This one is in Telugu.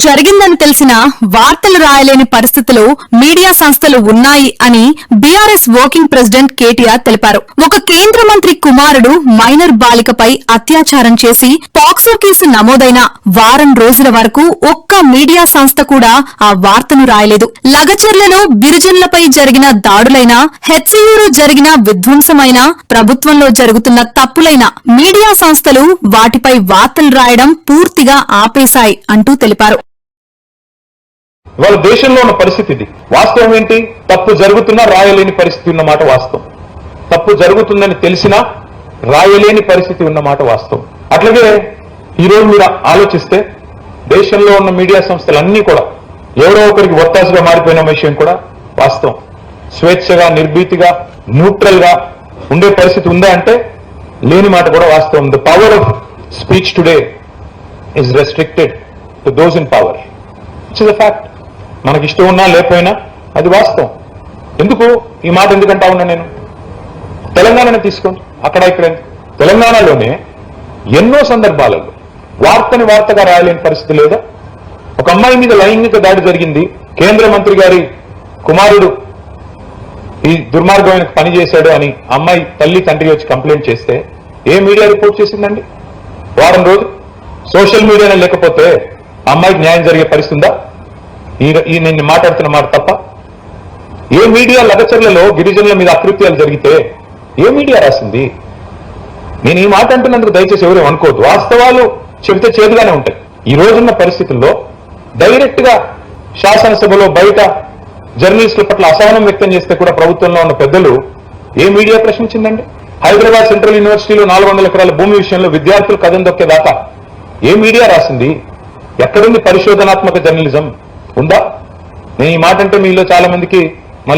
జరిగిందని తెలిసినా వార్తలు రాయలేని పరిస్థితిలో మీడియా సంస్థలు ఉన్నాయి అని బీఆర్ఎస్ వర్కింగ్ ప్రెసిడెంట్ కేటీఆర్ తెలిపారు. ఒక కేంద్ర మంత్రి కుమారుడు మైనర్ బాలికపై అత్యాచారం చేసి పాక్సో కేసు నమోదైన వారం రోజుల వరకు ఒక్క మీడియా సంస్థ కూడా ఆ వార్తను రాయలేదు. లగచర్లలో గిరిజనులపై జరిగిన దాడులైనా, హెచ్సీయూలో జరిగిన విధ్వంసమైనా, ప్రభుత్వంలో జరుగుతున్న తప్పులైనా మీడియా సంస్థలు వాటిపై వార్తలు రాయడం పూర్తిగా ఆపేశాయి అంటూ తెలిపారు. ఇవాళ దేశంలో ఉన్న పరిస్థితి ఇది. వాస్తవం ఏంటి? తప్పు జరుగుతున్నా రాయలేని పరిస్థితి ఉన్నమాట వాస్తవం. తప్పు జరుగుతుందని తెలిసినా రాయలేని పరిస్థితి ఉన్నమాట వాస్తవం. అట్లాగే ఈరోజు మీరు ఆలోచిస్తే దేశంలో ఉన్న మీడియా సంస్థలన్నీ కూడా ఎవరో ఒకరికి ఒత్తాసుగా మారిపోయిన విషయం కూడా వాస్తవం. స్వేచ్ఛగా, నిర్భీతిగా, న్యూట్రల్ గా ఉండే పరిస్థితి ఉందా అంటే లేని మాట కూడా వాస్తవం. The power of speech today is restricted to those in power. It's is a fact. మనకి ఇష్టం ఉన్నా లేకపోయినా అది వాస్తవం. ఎందుకు ఈ మాట ఎందుకంటా ఉన్నా నేను? తెలంగాణను తీసుకోండి, అక్కడ ఇక్కడ తెలంగాణలోనే ఎన్నో సందర్భాలలో వార్తని వార్తగా రాయలేని పరిస్థితి లేదా? ఒక అమ్మాయి మీద లైంగిక దాడి జరిగింది, కేంద్ర మంత్రి గారి కుమారుడు ఈ దుర్మార్గమైన పని చేశాడు అని అమ్మాయి తల్లి తండ్రి వచ్చి కంప్లైంట్ చేస్తే ఏ మీడియా రిపోర్ట్ చేసిందండి? వారం రోజు సోషల్ మీడియానే లేకపోతే అమ్మాయికి న్యాయం జరిగే పరిస్థితి ఉందా? ఈ నేను మాట్లాడుతున్న మాట తప్ప? ఏ మీడియా లగచర్లలో గిరిజనుల మీద అకృత్యాలు జరిగితే ఏ మీడియా రాసింది? నేను ఈ మాట అంటున్నందుకు దయచేసి ఎవరు అనుకోవద్దు. వాస్తవాలు చెబితే చేదుగానే ఉంటాయి. ఈ రోజున్న పరిస్థితుల్లో డైరెక్ట్ గా శాసనసభలో బయట జర్నలిస్టుల పట్ల అసహనం వ్యక్తం చేస్తే కూడా ప్రభుత్వంలో ఉన్న పెద్దలు ఏ మీడియా ప్రశ్నించిందండి? హైదరాబాద్ సెంట్రల్ యూనివర్సిటీలో 400 ఎకరాల భూమి విషయంలో విద్యార్థులు కథం దొక్కేదాకా ఏ మీడియా రాసింది? ఎక్కడుంది పరిశోధనాత్మక జర్నలిజం? ఉందా? నేను ఈ మాట అంటే మీలో చాలా మందికి